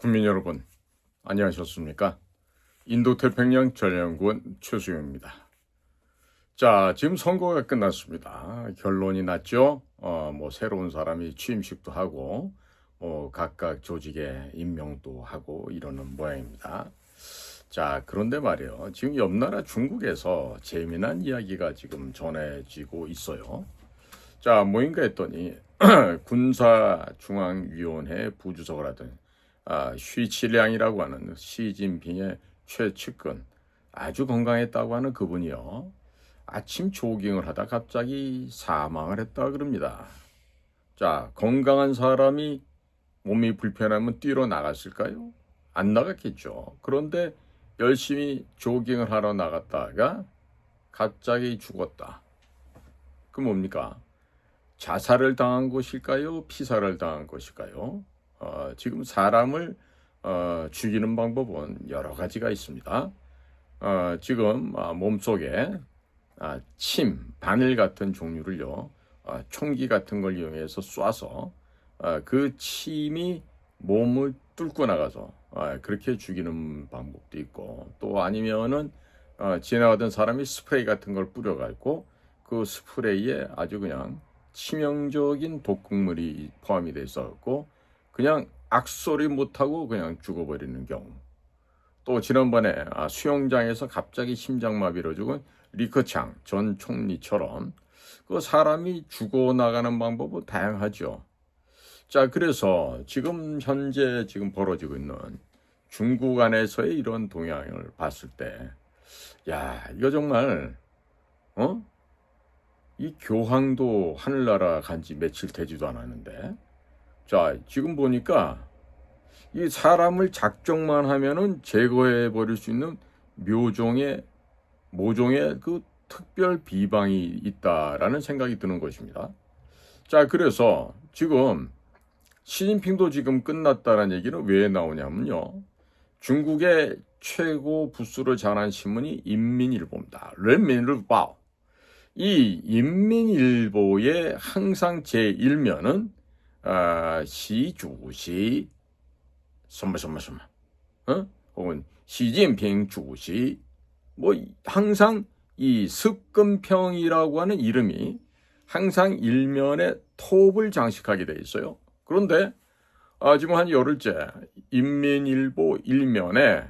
국민 여러분, 안녕하셨습니까? 인도태평양 전략연구원 최수영입니다. 자, 지금 선거가 끝났습니다. 결론이 났죠? 새로운 사람이 취임식도 하고, 각각 조직에 임명도 하고 이러는 모양입니다. 자, 그런데 말이에요. 지금 옆 나라 중국에서 재미난 이야기가 지금 전해지고 있어요. 자, 뭐인가 했더니 군사중앙위원회 부주석을 하던 쉬치량이라고 하는 시진핑의 최측근, 아주 건강했다고 하는 그분이요, 아침 조깅을 하다 갑자기 사망을 했다 그럽니다. 자, 건강한 사람이 몸이 불편하면 뛰러 나갔을까요? 안 나갔겠죠. 그런데 열심히 조깅을 하러 나갔다가 갑자기 죽었다. 그 뭡니까? 자살을 당한 것일까요? 피살을 당한 것일까요? 지금 사람을 죽이는 방법은 여러 가지가 있습니다. 지금 몸속에 침, 바늘 같은 종류를요, 총기 같은 걸 이용해서 쏴서 그 침이 몸을 뚫고 나가서 그렇게 죽이는 방법도 있고, 또 아니면은 지나가던 사람이 스프레이 같은 걸 뿌려가지고 그 스프레이에 아주 그냥 치명적인 독극물이 포함이 돼 있었고 그냥 악소리 못하고 그냥 죽어버리는 경우, 또 지난번에 수영장에서 갑자기 심장마비로 죽은 리커창 전 총리처럼 그 사람이 죽어나가는 방법은 다양하죠. 자, 그래서 지금 현재 벌어지고 있는 중국 안에서의 이런 동향을 봤을 때, 야, 이거 정말 이 교황도 하늘나라 간지 며칠 되지도 않았는데, 자, 지금 보니까 이 사람을 작정만 하면은 제거해 버릴 수 있는 모종의 그 특별 비방이 있다라는 생각이 드는 것입니다. 자, 그래서 지금 시진핑도 지금 끝났다는 얘기는 왜 나오냐면요, 중국의 최고 부수를 잘한 신문이 인민일보입니다. 렌민일보. 이 인민일보의 항상 제1면은 시주시 혹은 시진핑 주시, 항상 이 습근평이라고 하는 이름이 항상 일면에 톱을 장식하게 돼 있어요. 그런데 지금 한 열흘째 인민일보 일면에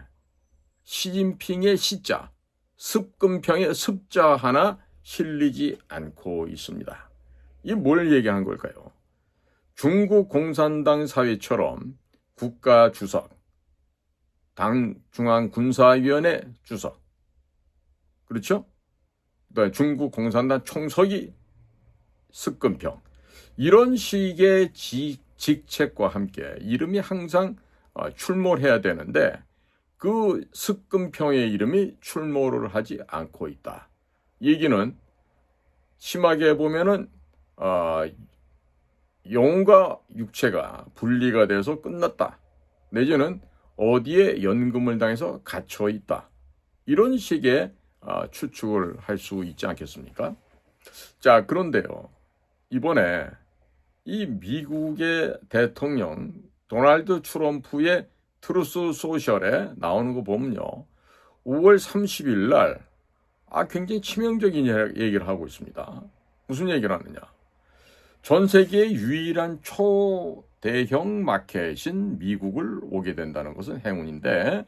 시진핑의 시자, 습근평의 습자 하나 실리지 않고 있습니다. 이 뭘 얘기하는 걸까요? 중국 공산당 사회처럼 국가 주석, 당 중앙군사위원회 주석, 그렇죠? 중국 공산당 총석이 습근평, 이런 식의 직책과 함께 이름이 항상 출몰해야 되는데 그 습근평의 이름이 출몰을 하지 않고 있다. 얘기는 심하게 보면은 영혼과 육체가 분리가 돼서 끝났다, 내지는 어디에 연금을 당해서 갇혀 있다, 이런 식의 추측을 할 수 있지 않겠습니까? 자, 그런데요, 이번에 이 미국의 대통령 도널드 트럼프의 트루스 소셜에 나오는 거 보면요, 5월 30일 날 굉장히 치명적인 얘기를 하고 있습니다. 무슨 얘기를 하느냐? 전 세계의 유일한 초대형 마켓인 미국을 오게 된다는 것은 행운인데,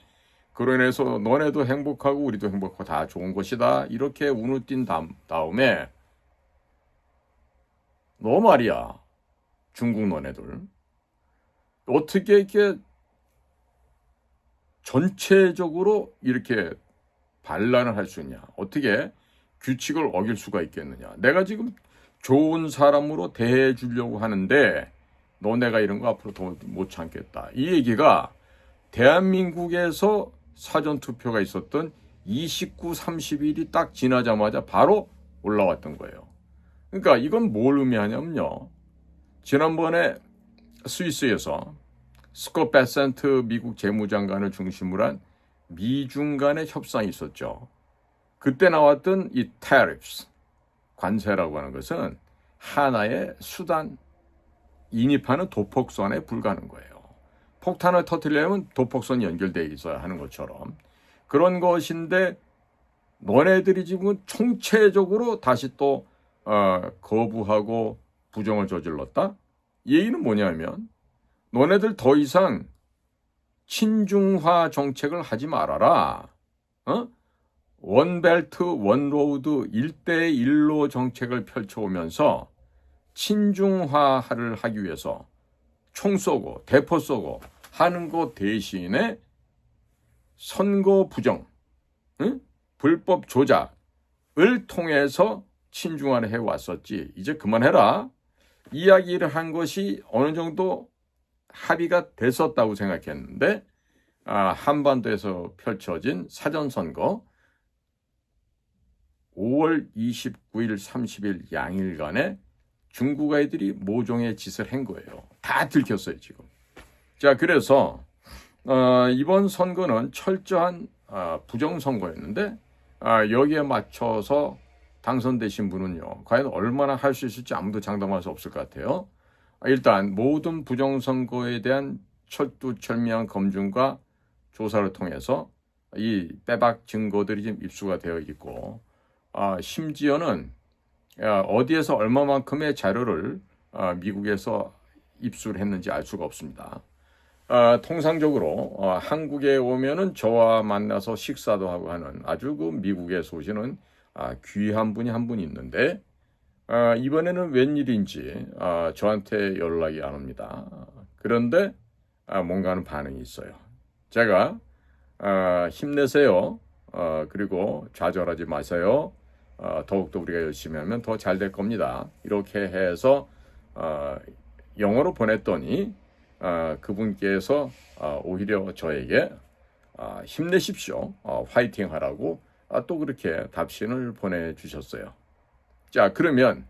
그로 인해서 너네도 행복하고 우리도 행복하고 다 좋은 것이다, 이렇게 운을 띈 다음에 너 말이야, 중국 너네들 어떻게 이렇게 전체적으로 이렇게 반란을 할 수 있냐? 어떻게 규칙을 어길 수가 있겠느냐? 내가 지금 좋은 사람으로 대해 주려고 하는데 너네가 이런 거 앞으로 더 못 참겠다. 이 얘기가 대한민국에서 사전투표가 있었던 29, 30일이 딱 지나자마자 바로 올라왔던 거예요. 그러니까 이건 뭘 의미하냐면요, 지난번에 스위스에서 스콧 베센트 미국 재무장관을 중심으로 한 미중 간의 협상이 있었죠. 그때 나왔던 이 tariffs, 관세라고 하는 것은 하나의 수단, 인입하는 도폭선에 불과한 거예요. 폭탄을 터뜨리려면 도폭선이 연결되어 있어야 하는 것처럼 그런 것인데 너네들이 지금 총체적으로 다시 또 거부하고 부정을 저질렀다? 이 얘기는 뭐냐면 너네들 더 이상 친중화 정책을 하지 말아라. 원벨트 원로드 1대1로 정책을 펼쳐오면서 친중화를 하기 위해서 총 쏘고 대포 쏘고 하는 것 대신에 선거 부정, 불법 조작을 통해서 친중화를 해왔었지. 이제 그만해라. 이야기를 한 것이 어느 정도 합의가 됐었다고 생각했는데 한반도에서 펼쳐진 사전선거 5월 29일, 30일 양일간에 중국 아이들이 모종의 짓을 한 거예요. 다 들켰어요, 지금. 자, 그래서 이번 선거는 철저한 부정선거였는데 여기에 맞춰서 당선되신 분은요, 과연 얼마나 할 수 있을지 아무도 장담할 수 없을 것 같아요. 일단 모든 부정선거에 대한 철두철미한 검증과 조사를 통해서 이 빼박 증거들이 지금 입수가 되어 있고 심지어는 어디에서 얼마만큼의 자료를 미국에서 입수를 했는지 알 수가 없습니다. 통상적으로 한국에 오면은 저와 만나서 식사도 하고 하는 아주 그 미국에서 오시는 귀한 분이 한 분 있는데 이번에는 웬일인지 저한테 연락이 안 옵니다. 그런데 뭔가 하는 반응이 있어요. 제가 힘내세요. 그리고 좌절하지 마세요. 더욱더 우리가 열심히 하면 더 잘 될 겁니다. 이렇게 해서 영어로 보냈더니 그분께서 오히려 저에게 힘내십시오. 화이팅 하라고 또 그렇게 답신을 보내주셨어요. 자, 그러면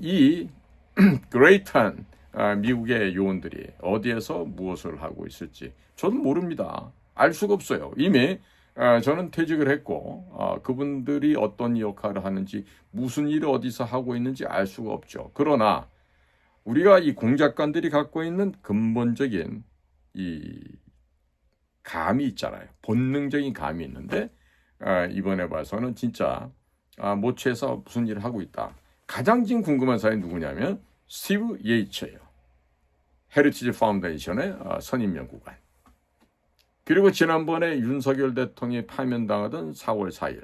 이 그레이트한 미국의 요원들이 어디에서 무엇을 하고 있을지 저는 모릅니다. 알 수가 없어요. 이미 저는 퇴직을 했고 그분들이 어떤 역할을 하는지 무슨 일을 어디서 하고 있는지 알 수가 없죠. 그러나 우리가 이 공작관들이 갖고 있는 근본적인 이 감이 있잖아요. 본능적인 감이 있는데 이번에 봐서는 진짜 모체에서 무슨 일을 하고 있다. 가장 지금 궁금한 사람이 누구냐면 스티브 예이츠예요. 헤리티지 파운데이션의 선임연구관. 그리고 지난번에 윤석열 대통령이 파면당하던 4월 4일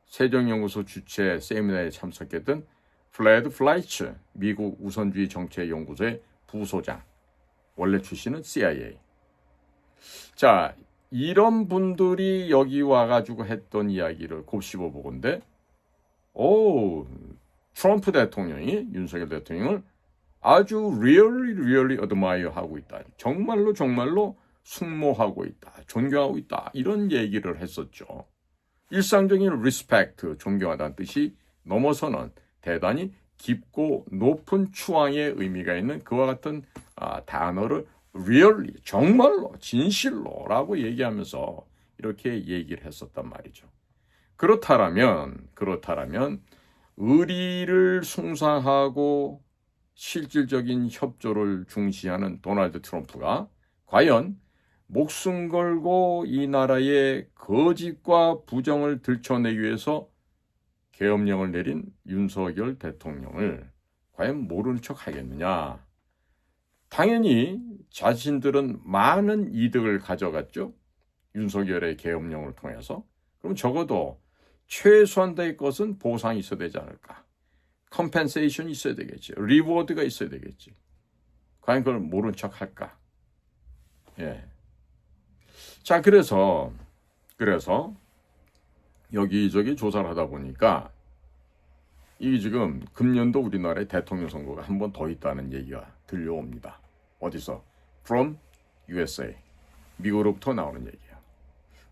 세종연구소 주최 세미나에 참석했던 플레드 플라이츠 미국 우선주의 정책연구소의 부소장. 원래 출신은 CIA. 자, 이런 분들이 여기 와가지고 했던 이야기를 곱씹어 보건데 트럼프 대통령이 윤석열 대통령을 아주 really admire 하고 있다. 정말로 숭모하고 있다. 존경하고 있다. 이런 얘기를 했었죠. 일상적인 respect, 존경하다는 뜻이 넘어서는 대단히 깊고 높은 추앙의 의미가 있는 그와 같은 단어를 really, 정말로, 진실로라고 얘기하면서 이렇게 얘기를 했었단 말이죠. 그렇다라면 의리를 숭상하고 실질적인 협조를 중시하는 도널드 트럼프가 과연 목숨 걸고 이 나라의 거짓과 부정을 들춰내기 위해서 계엄령을 내린 윤석열 대통령을 과연 모르는 척 하겠느냐. 당연히 자신들은 많은 이득을 가져갔죠. 윤석열의 계엄령을 통해서. 그럼 적어도 최소한의 것은 보상이 있어야 되지 않을까. 컴펜세이션이 있어야 되겠지. 리워드가 있어야 되겠지. 과연 그걸 모른 척 할까. 예. 자, 그래서 여기저기 조사를 하다 보니까 이 지금 금년도 우리나라의 대통령 선거가 한 번 더 있다는 얘기가 들려옵니다. 어디서? From USA. 미국으로부터 나오는 얘기야.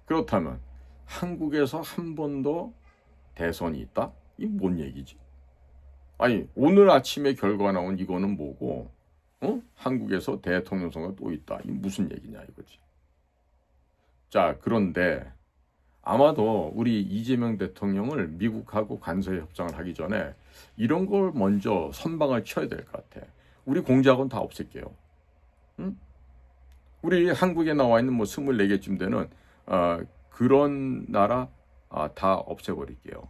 그렇다면 한국에서 한 번 더 대선이 있다? 이게 뭔 얘기지? 아니, 오늘 아침에 결과가 나온 이거는 뭐고 한국에서 대통령 선거가 또 있다. 이게 무슨 얘기냐 이거지. 자, 그런데 아마도 우리 이재명 대통령을 미국하고 관세 협상을 하기 전에 이런 걸 먼저 선방을 쳐야 될 것 같아. 우리 공작원 다 없앨게요. 응? 우리 한국에 나와 있는 뭐 24개쯤 되는 그런 나라 다 없애버릴게요.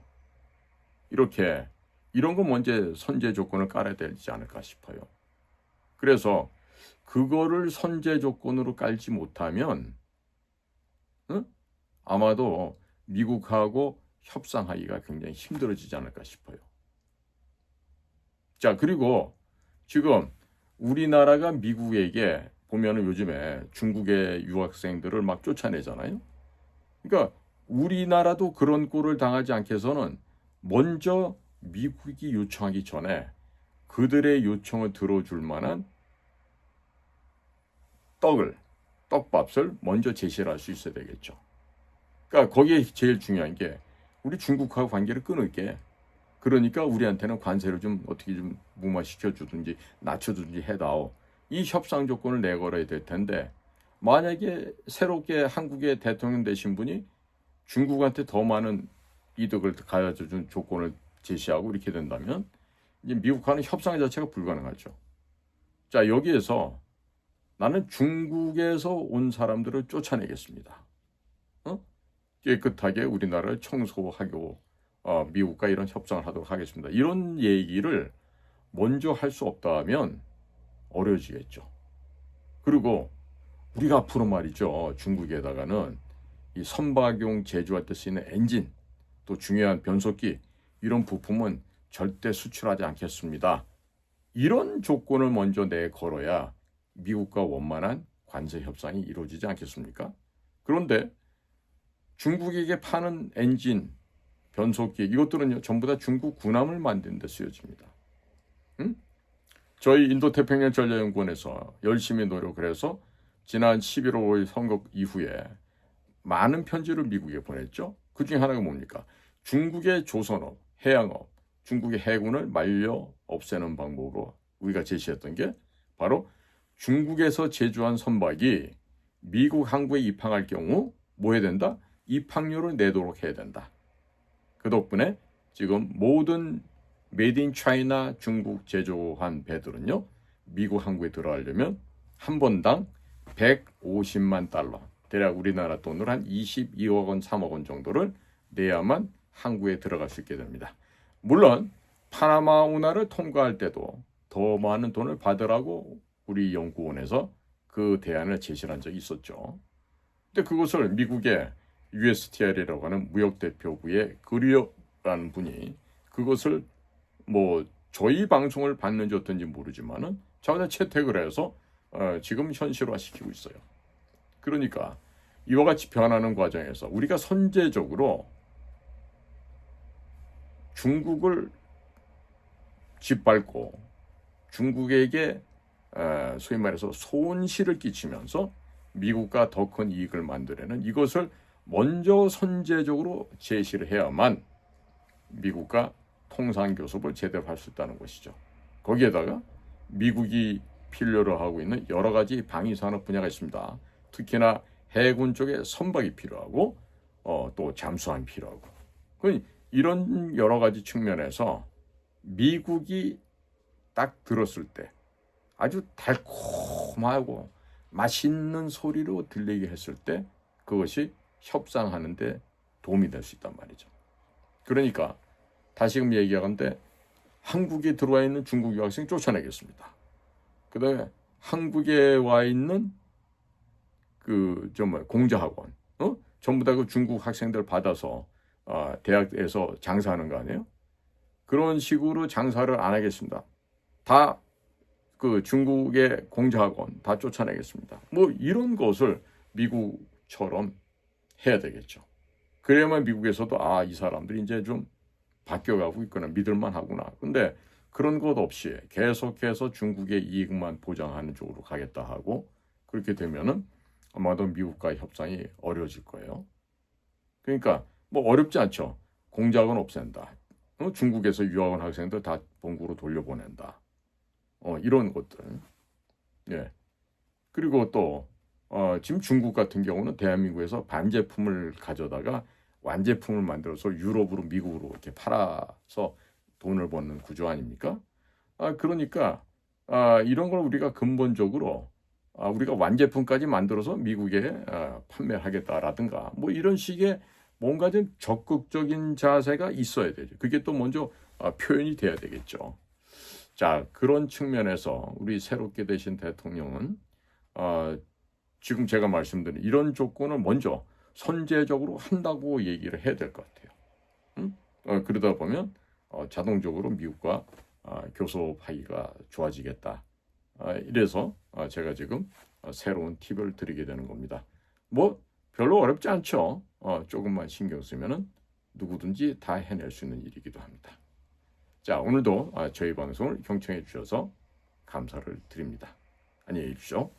이렇게 이런 거 먼저 선제 조건을 깔아야 되지 않을까 싶어요. 그래서 그거를 선제 조건으로 깔지 못하면 아마도 미국하고 협상하기가 굉장히 힘들어지지 않을까 싶어요. 자, 그리고 지금 우리나라가 미국에게 보면은 요즘에 중국의 유학생들을 막 쫓아내잖아요. 그러니까 우리나라도 그런 꼴을 당하지 않게 해서는 먼저 미국이 요청하기 전에 그들의 요청을 들어줄 만한 떡밥을 먼저 제시를 할 수 있어야 되겠죠. 그러니까 거기에 제일 중요한 게 우리 중국하고 관계를 끊을게. 그러니까 우리한테는 관세를 좀 어떻게 좀 무마시켜 주든지 낮춰주든지 해다오. 이 협상 조건을 내걸어야 될 텐데 만약에 새롭게 한국의 대통령 되신 분이 중국한테 더 많은 이득을 가져준 조건을 제시하고 이렇게 된다면 이제 미국과는 협상 자체가 불가능하죠. 자, 여기에서 나는 중국에서 온 사람들을 쫓아내겠습니다. 깨끗하게 우리나라를 청소하고 미국과 이런 협상을 하도록 하겠습니다. 이런 얘기를 먼저 할 수 없다면 어려워지겠죠. 그리고 우리가 앞으로 말이죠. 중국에다가는 이 선박용 제조할 때 쓰이는 엔진, 또 중요한 변속기 이런 부품은 절대 수출하지 않겠습니다. 이런 조건을 먼저 내걸어야 미국과 원만한 관세 협상이 이루어지지 않겠습니까? 그런데 중국에게 파는 엔진, 변속기 이것들은요 전부 다 중국 군함을 만드는 데 쓰여집니다. 저희 인도태평양 전략연구원에서 열심히 노력을 해서 지난 11월 5일 선거 이후에 많은 편지를 미국에 보냈죠. 그중에 하나가 뭡니까? 중국의 조선업, 해양업, 중국의 해군을 말려 없애는 방법으로 우리가 제시했던 게 바로 중국에서 제조한 선박이 미국 항구에 입항할 경우 뭐 해야 된다? 입항료를 내도록 해야 된다. 그 덕분에 지금 모든 메이드 인 차이나 중국 제조한 배들은요. 미국 항구에 들어가려면 한 번당 150만 달러, 대략 우리나라 돈으로 한 22억 원, 3억 원 정도를 내야만 항구에 들어갈 수 있게 됩니다. 물론 파나마 운하를 통과할 때도 더 많은 돈을 받으라고 우리 연구원에서 그 대안을 제시한 적이 있었죠. 근데 그것을 미국의 USTR이라고 하는 무역대표부의 그리어라는 분이 그것을 뭐 저희 방송을 봤는지 어떤지 모르지만은 전혀 채택을 해서 지금 현실화시키고 있어요. 그러니까 이와 같이 변하는 과정에서 우리가 선제적으로 중국을 짓밟고 중국에게 소위 말해서 손실을 끼치면서 미국과 더 큰 이익을 만들어내는 이것을 먼저 선제적으로 제시를 해야만 미국과 통상교섭을 제대로 할 수 있다는 것이죠. 거기에다가 미국이 필요로 하고 있는 여러 가지 방위산업 분야가 있습니다. 특히나 해군 쪽에 선박이 필요하고 또 잠수함이 필요하고 이런 여러 가지 측면에서 미국이 딱 들었을 때 아주 달콤하고 맛있는 소리로 들리게 했을 때 그것이 협상하는 데 도움이 될 수 있단 말이죠. 그러니까 다시금 얘기하건대 한국에 들어와 있는 중국 유학생 쫓아내겠습니다. 그 다음에 한국에 와 있는 공자학원 전부 다 그 중국 학생들 받아서 대학에서 장사하는 거 아니에요? 그런 식으로 장사를 안 하겠습니다. 다 그 중국의 공자학원 다 쫓아내겠습니다. 뭐 이런 것을 미국처럼 해야 되겠죠. 그래야만 미국에서도 이 사람들이 이제 좀 바뀌어가고 있거나 믿을만 하구나. 근데 그런 것 없이 계속해서 중국의 이익만 보장하는 쪽으로 가겠다 하고 그렇게 되면은 아마도 미국과의 협상이 어려워질 거예요. 그러니까 뭐 어렵지 않죠. 공작은 없앤다. 중국에서 유학원 학생들 다 본국으로 돌려보낸다. 이런 것들. 예. 그리고 또 지금 중국 같은 경우는 대한민국에서 반제품을 가져다가 완제품을 만들어서 유럽으로 미국으로 이렇게 팔아서 돈을 버는 구조 아닙니까? 그러니까 이런 걸 우리가 근본적으로 우리가 완제품까지 만들어서 미국에 판매하겠다라든가 뭐 이런 식의 뭔가 좀 적극적인 자세가 있어야 되죠. 그게 또 먼저 표현이 돼야 되겠죠. 자, 그런 측면에서 우리 새롭게 되신 대통령은 지금 제가 말씀드린 이런 조건을 먼저 선제적으로 한다고 얘기를 해야 될 것 같아요. 그러다 보면 자동적으로 미국과 교섭 하기가 좋아지겠다. 이래서 제가 지금 새로운 팁을 드리게 되는 겁니다. 뭐 별로 어렵지 않죠. 조금만 신경 쓰면은 누구든지 다 해낼 수 있는 일이기도 합니다. 자, 오늘도 저희 방송을 경청해 주셔서 감사를 드립니다. 안녕히 계십시오.